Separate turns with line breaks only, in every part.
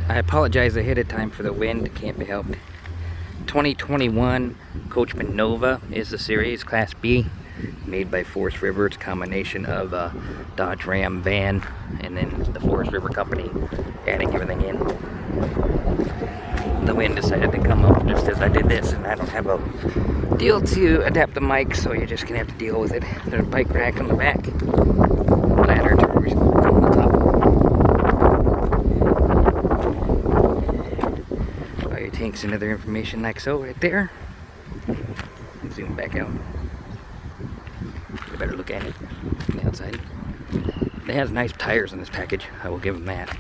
I apologize ahead of time for the wind, it can't be helped. 2021 Coachman Nova is the series, Class B, made by Forest River. It's a combination of a Dodge Ram van and then the Forest River company adding everything in. The wind decided to come up just as I did this, and I don't have a deal to adapt the mic, so you're just gonna have to deal with it. There's a bike rack on the back, ladder to on the top. All your tanks and other information like so right there. Zoom back out. You better look at it from the outside. It has nice tires in this package, I will give them that.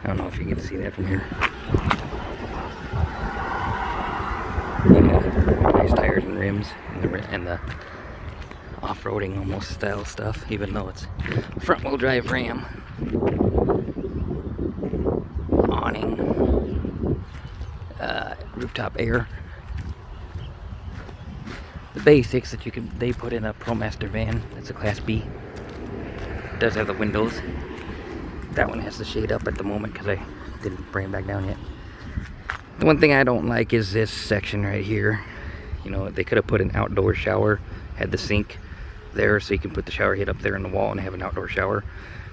I don't know if you can see that from here. Nice tires and rims and the off-roading almost style stuff, even though it's front-wheel drive Ram. Awning, rooftop air. The basics that they put in a ProMaster van. It's a Class B. It does have the windows. That one has the shade up at the moment because I didn't bring it back down yet. The one thing I don't like is this section right here. You know, they could have put an outdoor shower, had the sink there so you can put the shower head up there in the wall and have an outdoor shower.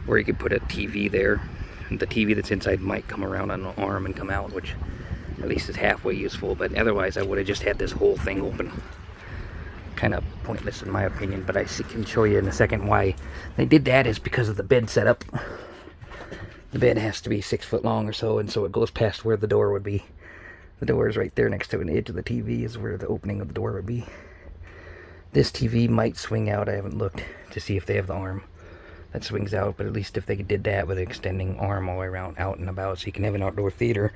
Or you could put a TV there. The TV that's inside might come around on the arm and come out, which at least is halfway useful. But otherwise, I would have just had this whole thing open. Kind of pointless in my opinion, but I can show you in a second why they did that is because of the bed setup. The bed has to be 6 foot long or so, and so it goes past where the door would be. The door is right there next to an edge of the TV is where the opening of the door would be. This TV might swing out. I haven't looked to see if they have the arm that swings out, but at least if they did that with an extending arm all the way around out and about so you can have an outdoor theater,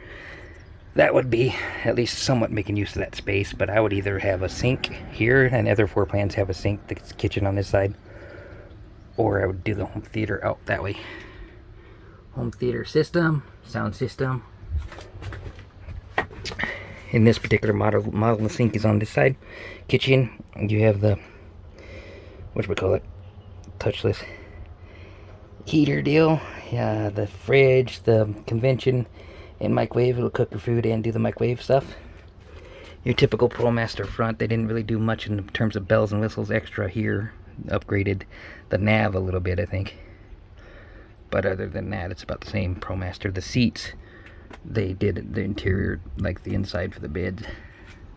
that would be at least somewhat making use of that space. But I would either have a sink here, and other floor plans have a sink, the kitchen on this side, or I would do the home theater out that way. Home theater system, sound system. In this particular model, the sink is on this side. Kitchen, you have the, whatchamacallit, touchless heater deal. Yeah, the fridge, the convention, and microwave. It'll cook your food and do the microwave stuff. Your typical ProMaster front, they didn't really do much in terms of bells and whistles extra here. Upgraded the nav a little bit, I think. But other than that, it's about the same ProMaster. The seats, they did the interior like the inside for the bed,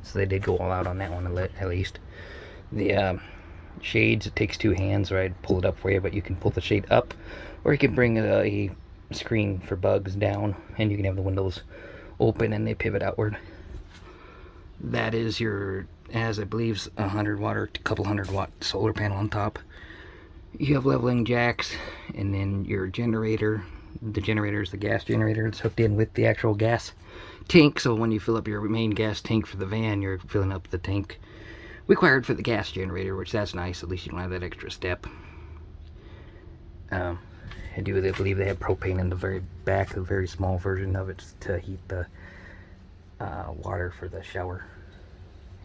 so they did go all out on that one at least. The shades, it takes two hands, or I'd pull it up for you, but you can pull the shade up, or you can bring a screen for bugs down, and you can have the windows open and they pivot outward. That is your, as I believe, 100 watt or a couple 100 watt solar panel on top. You have leveling jacks, and then your generator. The generator is the gas generator. It's hooked in with the actual gas tank, so when you fill up your main gas tank for the van, you're filling up the tank required for the gas generator, which that's nice. At least you don't have that extra step. I believe they have propane in the very back, a very small version of it to heat the water for the shower,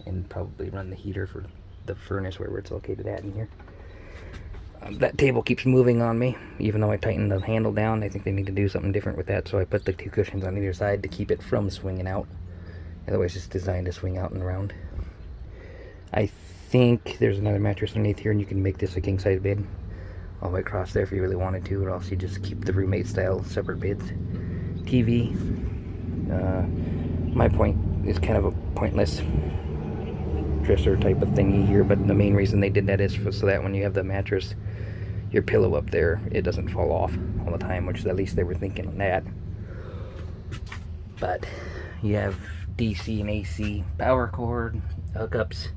and probably run the heater for the furnace wherever it's located at in here. That table keeps moving on me, even though I tightened the handle down. I think they need to do something different with that, so I put the two cushions on either side to keep it from swinging out. Otherwise, it's designed to swing out and around. I think there's another mattress underneath here, and you can make this a king-size bed all the way across there if you really wanted to, or else you just keep the roommate-style separate beds. TV. My point is kind of a pointless dresser type of thingy here, but the main reason they did that is so that when you have the mattress, your pillow up there, it doesn't fall off all the time, which at least they were thinking on that. But you have DC and AC power cord hookups.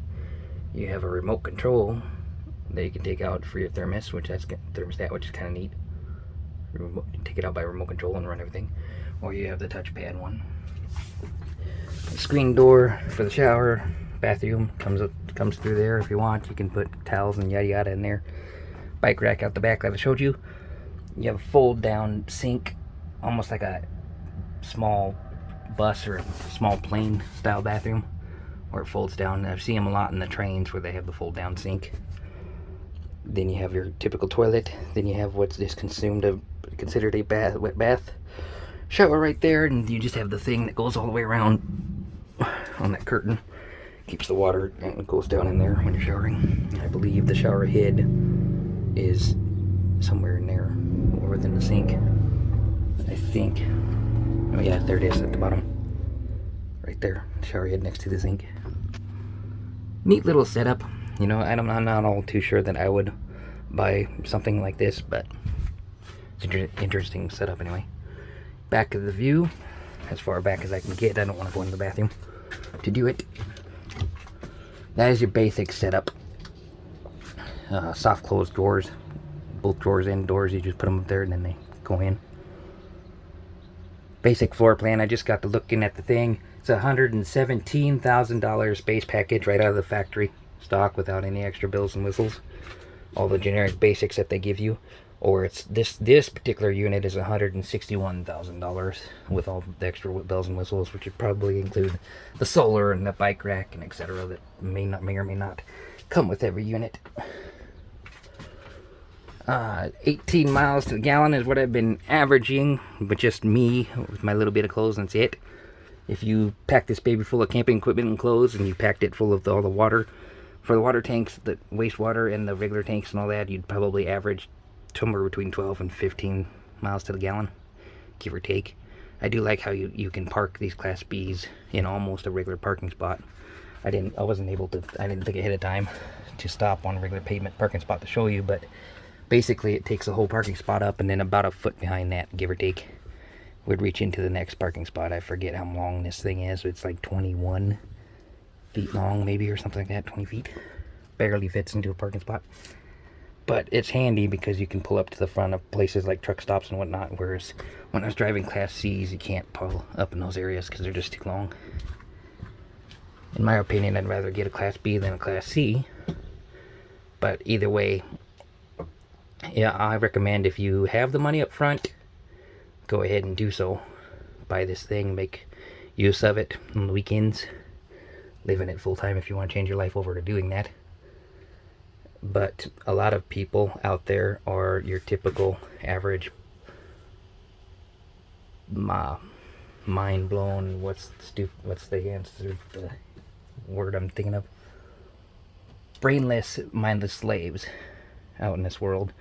You have a remote control that you can take out for your thermostat, which is kind of neat. Take it out by remote control and run everything. Or you have the touchpad one. A screen door for the shower. Bathroom comes through there if you want. You can put towels and yada yada in there. Bike rack out the back that I showed you. You have a fold down sink, almost like a small bus or a small plane style bathroom, where it folds down. I've seen them a lot in the trains where they have the fold down sink. Then you have your typical toilet. Then you have what's considered a wet bath shower right there, and you just have the thing that goes all the way around on that curtain. Keeps the water and it goes down in there when you're showering. I believe the shower head is somewhere in there or within the sink. I think. Oh yeah, there it is at the bottom. Right there. Shower head next to the sink. Neat little setup. You know, I'm not all too sure that I would buy something like this, but it's an interesting setup anyway. Back of the view, as far back as I can get. I don't want to go in the bathroom to do it. That is your basic setup. Soft close drawers, both drawers and doors. You just put them up there and then they go in. Basic floor plan. I just got to looking at the thing. It's a $117,000 space package right out of the factory stock without any extra bells and whistles. All the generic basics that they give you. Or it's this particular unit is $161,000 with all the extra bells and whistles, which would probably include the solar and the bike rack and etc. that may or may not come with every unit. 18 miles to the gallon is what I've been averaging, but just me with my little bit of clothes, and that's it. If you pack this baby full of camping equipment and clothes, and you packed it full of all the water, for the water tanks, the wastewater and the regular tanks and all that, you'd probably average somewhere between 12 and 15 miles to the gallon, give or take. I do like how you can park these Class Bs in almost a regular parking spot. I didn't think ahead of time to stop on a regular pavement parking spot to show you, but basically it takes the whole parking spot up, and then about a foot behind that, give or take, would reach into the next parking spot. I forget how long this thing is. It's like 21 feet long maybe, or something like that. 20 feet. Barely fits into a parking spot. But it's handy because you can pull up to the front of places like truck stops and whatnot, whereas when I was driving Class Cs, you can't pull up in those areas because they're just too long. In my opinion, I'd rather get a Class B than a Class C. But either way, yeah, I recommend if you have the money up front, go ahead and do so. Buy this thing, make use of it on the weekends. Live in it full time if you want to change your life over to doing that. But a lot of people out there are your typical average mind blown, what's the answer, the word I'm thinking of? Brainless, mindless slaves out in this world.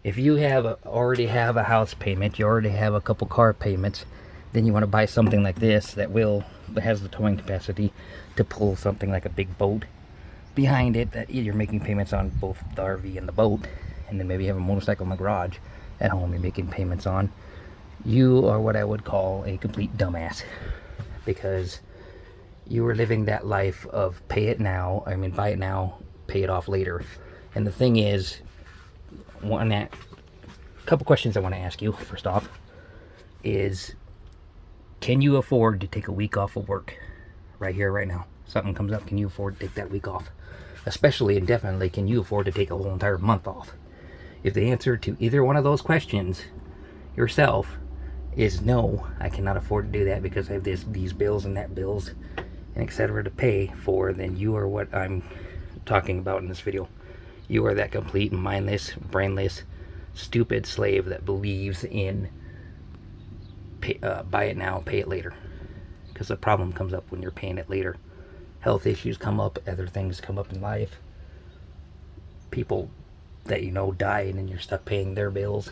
If you already have a house payment, you already have a couple car payments, then you want to buy something like this that has the towing capacity to pull something like a big boat behind it, that you're making payments on both the RV and the boat, and then maybe you have a motorcycle in the garage at home you're making payments on. You are what I would call a complete dumbass, because you are living that life of buy it now, pay it off later. And the thing is, a couple questions I want to ask you. First off is, can you afford to take a week off of work right here, right now? Something comes up, can you afford to take that week off? Especially and definitely, can you afford to take a whole entire month off? If the answer to either one of those questions yourself is no, I cannot afford to do that because I have these bills and that bills and etc. to pay for, then you are what I'm talking about in this video. You are that complete mindless, brainless, stupid slave that believes in buy it now, pay it later. Because the problem comes up when you're paying it later. Health issues come up, other things come up in life. People that you know died and you're stuck paying their bills.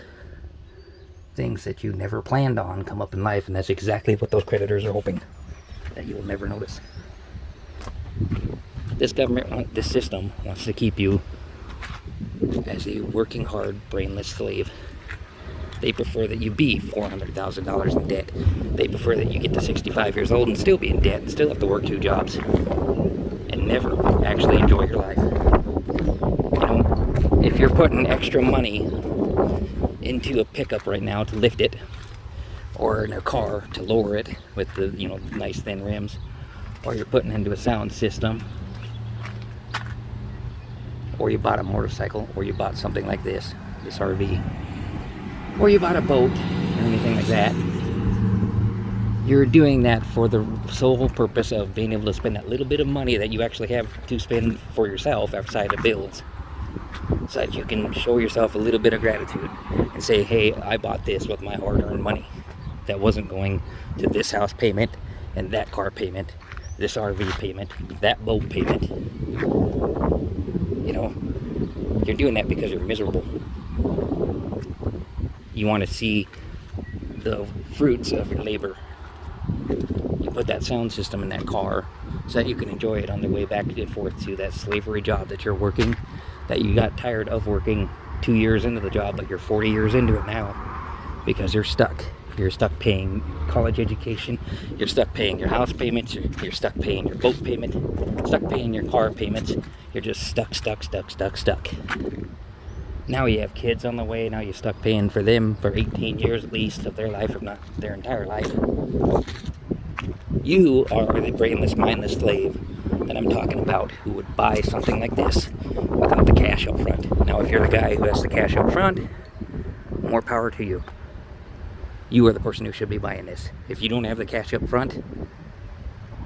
Things that you never planned on come up in life, and that's exactly what those creditors are hoping that you will never notice. This system wants to keep you as a working hard, brainless slave. They prefer that you be $400,000 in debt. They prefer that you get to 65 years old and still be in debt and still have to work 2 jobs and never actually enjoy your life. You know, if you're putting extra money into a pickup right now to lift it, or in a car to lower it with the nice thin rims, or you're putting into a sound system, or you bought a motorcycle, or you bought something like this RV, or you bought a boat or anything like that, you're doing that for the sole purpose of being able to spend that little bit of money that you actually have to spend for yourself outside of bills, so that you can show yourself a little bit of gratitude and say, hey, I bought this with my hard-earned money. that wasn't going to this house payment and that car payment, this RV payment, that boat payment. You know, you're doing that because you're miserable. You want to see the fruits of your labor. You put that sound system in that car so that you can enjoy it on the way back and forth to that slavery job that you're working, that you got tired of working 2 years into the job, but you're 40 years into it now because you're stuck. You're stuck paying college education, you're stuck paying your house payments, you're stuck paying your boat payment, stuck paying your car payments. You're just stuck. Now you have kids on the way, now you're stuck paying for them for 18 years at least of their life, if not their entire life. You are the brainless, mindless slave that I'm talking about, who would buy something like this without the cash up front. Now if you're the guy who has the cash up front, more power to you. You are the person who should be buying this. If you don't have the cash up front,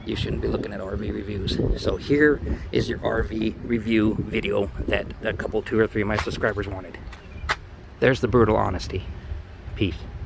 you shouldn't be looking at RV reviews. So here is your RV review video that a couple, 2 or 3 of my subscribers wanted. There's the brutal honesty. Peace.